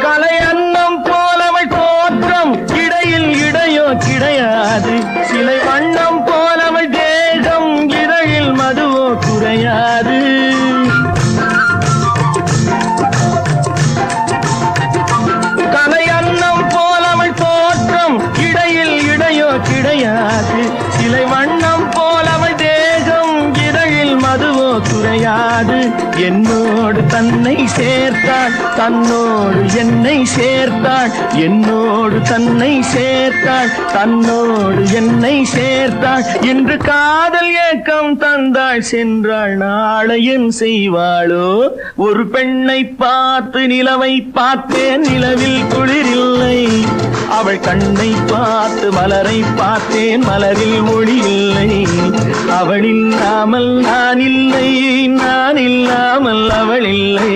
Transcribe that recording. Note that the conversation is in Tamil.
கலை அன்னம் போலவள் தோற்றம் இடையில் இடையோ கிடையாது சிலை வண்ணம் போலவள் தேகம் இதழில் மதுவோ குறையாது கலை அன்னம் போலவள் தோற்றம் இடையில் இடையோ கிடையாது சிலை வண்ணம் போலவள் தேகம் இதழில் மதுவோ குறையாது என்னோடு தன்னை சேர்த்தாள் தன்னோடு என்னை சேர்த்தாள் என்னோடு தன்னை சேர்த்தாள் தன்னோடு என்னை சேர்த்தாள் இன்று காதல் ஏக்கம் தந்தாள் சென்றாள் நாளை என் செய்வாளோ ஒரு பெண்ணை பார்த்து நிலவை பார்த்தேன் நிலவில் குளிரில்லை அவள் கண்ணை பார்த்து மலரை பார்த்தேன் மலரில் மொழி இல்லை அவள் இல்லாமல் நான் இல்லை நான் இல்லாமல் அவள் இல்லை.